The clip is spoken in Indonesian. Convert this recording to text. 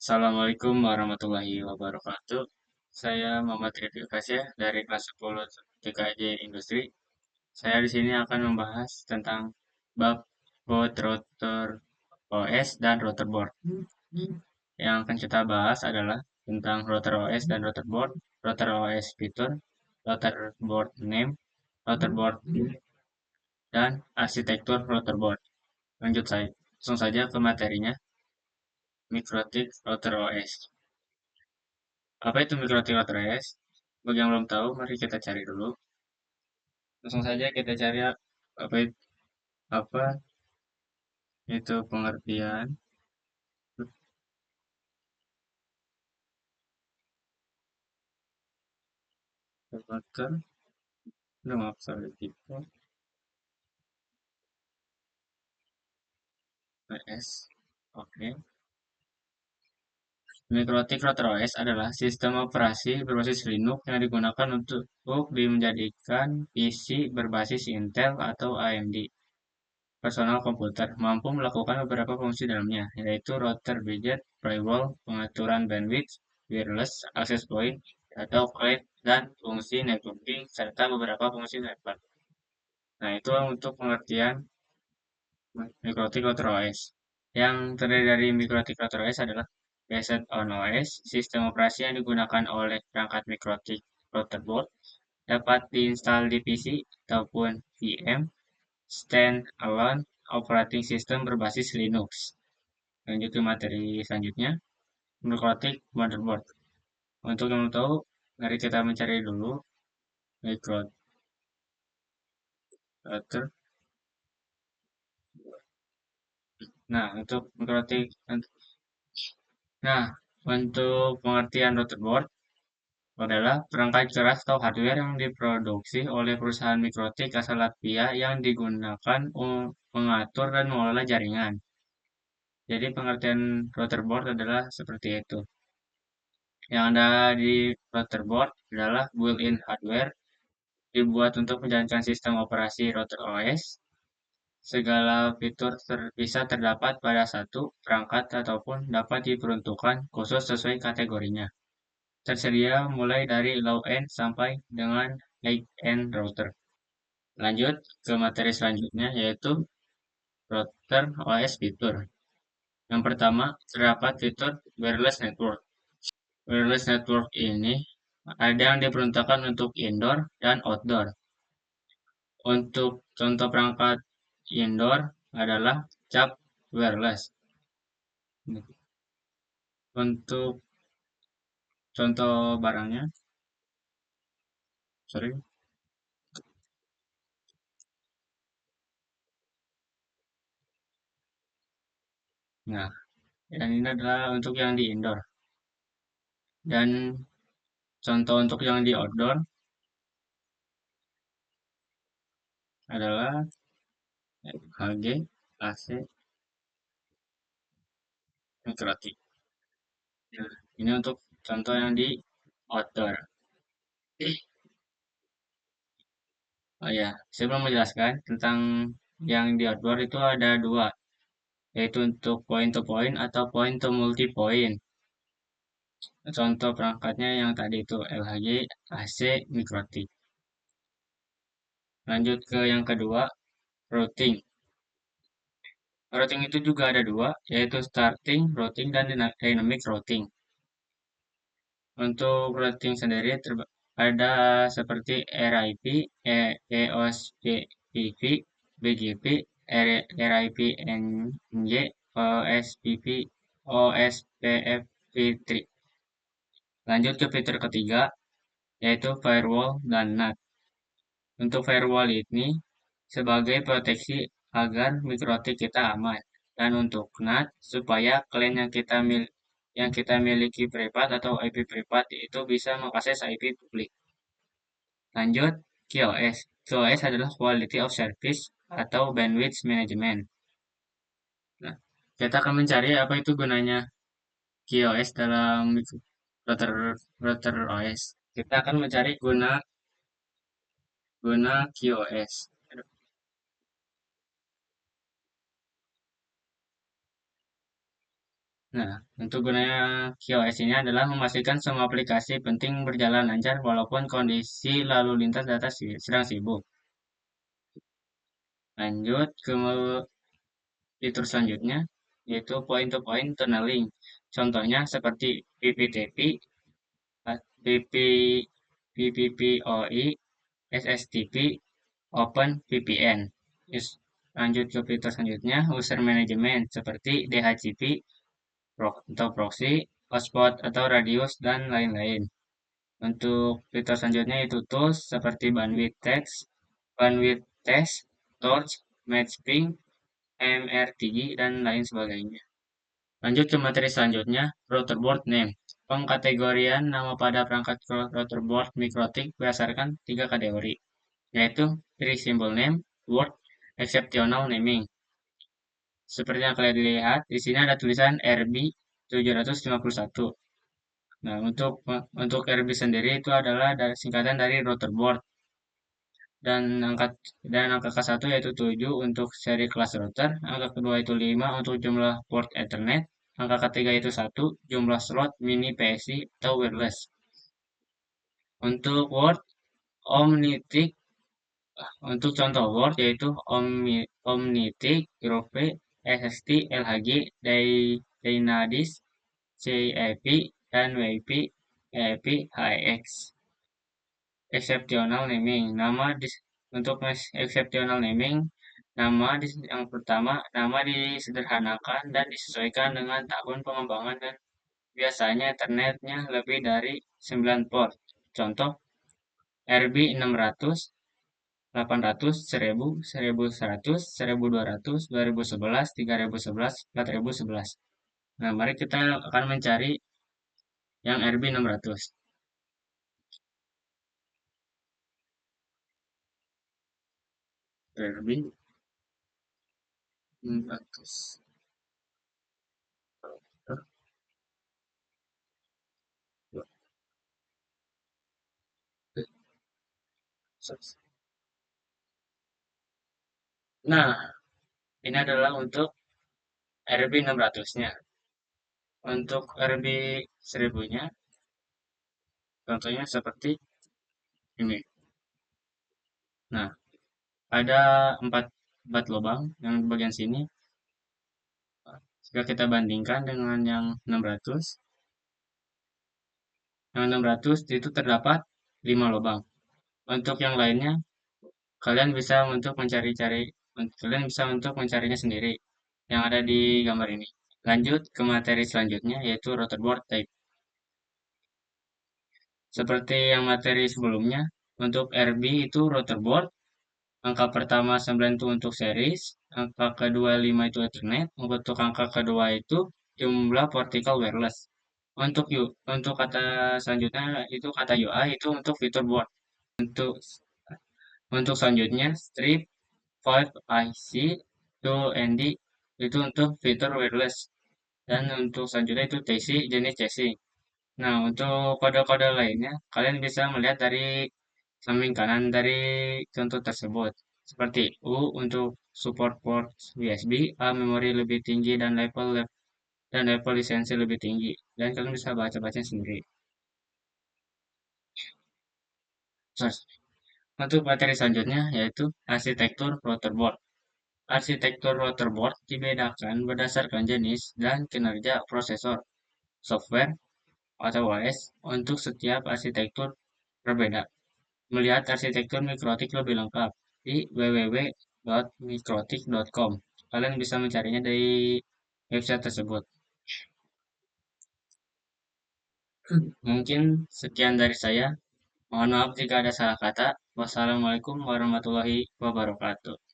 Assalamualaikum warahmatullahi wabarakatuh. Saya Muhammad Rifki Fasya dari kelas 10 TKJ Industri. Saya di sini akan membahas tentang bab boot rotor OS dan rotor board. Yang akan kita bahas adalah tentang rotor OS dan rotor OS fitur, rotor board name, rotor board dan arsitektur rotor board. Langsung saja ke materinya, Mikrotik rotor OS. Apa itu mikrotik rotor OS? Bagi yang belum tahu, mari kita cari dulu. Langsung saja kita cari apa itu pengertian rotor. Maaf, sorry, tipe OS. Oke. Mikrotik rotor OS adalah sistem operasi berbasis Linux yang digunakan untuk menjadikan PC berbasis Intel atau AMD personal komputer mampu melakukan beberapa fungsi dalamnya, yaitu router budget, firewall, pengaturan bandwidth, wireless access point, atau client, dan fungsi networking, serta beberapa fungsi network. Nah, itu untuk pengertian mikrotik router OS. Yang terdiri dari mikrotik router OS adalah based on OS, sistem operasi yang digunakan oleh perangkat mikrotik router board, dapat diinstal di PC ataupun VM, stand-alone operating system berbasis Linux. Lanjut ke materi selanjutnya, mikrotik motherboard. Untuk yang mau tahu, mari kita mencari dulu mikrotik router. Nah, untuk mikrotik, nah, untuk pengertian router board adalah perangkat keras atau hardware yang diproduksi oleh perusahaan mikrotik asal Latvia yang digunakan untuk mengatur dan mengelola jaringan. Jadi pengertian router board adalah seperti itu. Yang ada di router board adalah built-in hardware dibuat untuk menjalankan sistem operasi router OS. Segala fitur bisa terdapat pada satu perangkat ataupun dapat diperuntukkan khusus sesuai kategorinya. Tersedia mulai dari low-end sampai dengan high-end router. Lanjut ke materi selanjutnya yaitu router OS fitur. Yang pertama, terdapat fitur wireless network. Wireless network ini ada yang diperuntukkan untuk indoor dan outdoor. Untuk contoh perangkat indoor adalah cap wireless. Untuk contoh barangnya, sorry. Nah, yang ini adalah untuk yang di indoor. Dan contoh untuk yang di outdoor adalah HG, AC, mikrotik. Nah, ini untuk contoh yang di outdoor. Oh ya, saya belum menjelaskan tentang yang di outdoor itu ada dua, yaitu untuk point to point atau point to multi point. Contoh perangkatnya yang tadi itu LHG, AC, mikrotik. Lanjut ke yang kedua, routing. Routing itu juga ada dua, yaitu starting routing dan dynamic routing. Untuk routing sendiri ada seperti RIP, EOSPP, BGP, RIPNJ, OSPP, OSPF3. Lanjut ke fitur ketiga, yaitu firewall dan NAT. Untuk firewall ini sebagai proteksi agar mikrotik kita aman, dan untuk NAT supaya klien yang kita miliki privat atau IP privat itu bisa mengakses IP publik. Lanjut, QoS. QoS adalah Quality of Service atau Bandwidth Management. Nah, kita akan mencari apa itu gunanya QoS dalam router router OS. Kita akan mencari guna QoS. Nah, untuk gunanya QoS ini adalah memastikan semua aplikasi penting berjalan lancar walaupun kondisi lalu lintas data sedang sibuk. Lanjut ke fitur selanjutnya, yaitu point-to-point tunneling. Contohnya seperti PPTP, BP, PPPoE, SSTP, OpenVPN. Lanjut ke fitur selanjutnya, user management seperti DHCP, atau proxy, hotspot atau radius, dan lain-lain. Untuk fitur selanjutnya itu tools seperti bandwidth test, torch, matchping, MRTG, dan lain sebagainya. Lanjut ke materi selanjutnya, router board name. Pengkategorian nama pada perangkat router board mikrotik berdasarkan tiga kategori, yaitu pre-symbol name, word, exceptional naming. Seperti yang kalian lihat, di sini ada tulisan RB 751. Nah, untuk RB sendiri itu adalah dari singkatan dari router board, dan angka ke-1 yaitu 7 untuk seri kelas router, angka kedua itu 5 untuk jumlah port Ethernet, angka ketiga itu 1 jumlah slot mini PSI atau wireless. Untuk word Omnitic, untuk contoh word yaitu Omnitic, Grove, SST, LHG, Dynadis, CIP, dan WIP, EIP, HEX. Exceptional naming. Untuk exceptional naming, yang pertama, nama disederhanakan dan disesuaikan dengan tahun pengembangan dan biasanya Ethernetnya lebih dari 9 port. Contoh, RB 600, 800, 1000, 1100, 1200, 2011, 3011, 4011. Nah, mari kita akan mencari yang RB 600. RB 600. Nah, ini adalah untuk RB 600-nya. Untuk RB 1000-nya, contohnya seperti ini. Nah, ada 4 lubang yang bagian sini. Jika kita bandingkan dengan yang 600, yang 600 itu terdapat 5 lubang. Untuk yang lainnya, kalian bisa untuk mencarinya sendiri yang ada di gambar ini. Lanjut ke materi selanjutnya, yaitu router board type. Seperti yang materi sebelumnya, untuk RB itu router board, angka pertama 9 itu untuk series, angka kedua 5 itu Ethernet, untuk angka kedua itu jumlah vertical wireless. Untuk kata selanjutnya itu kata UI itu untuk fitur board. Untuk untuk selanjutnya strip 5IC 2ND itu untuk fitur wireless, dan untuk selanjutnya itu TC jenis chassis. Nah, untuk kode-kode lainnya, kalian bisa melihat dari samping kanan dari contoh tersebut. Seperti U untuk support port USB, A memori lebih tinggi dan level lisensi lebih tinggi. Dan kalian bisa baca-baca sendiri. Terus, untuk materi selanjutnya yaitu arsitektur routerboard. Arsitektur routerboard dibedakan berdasarkan jenis dan kinerja prosesor, software, atau OS untuk setiap arsitektur berbeda. Melihat arsitektur mikrotik lebih lengkap di www.mikrotik.com. Kalian bisa mencarinya dari website tersebut. Mungkin sekian dari saya. Mohon maaf jika ada salah kata. Wassalamualaikum warahmatullahi wabarakatuh.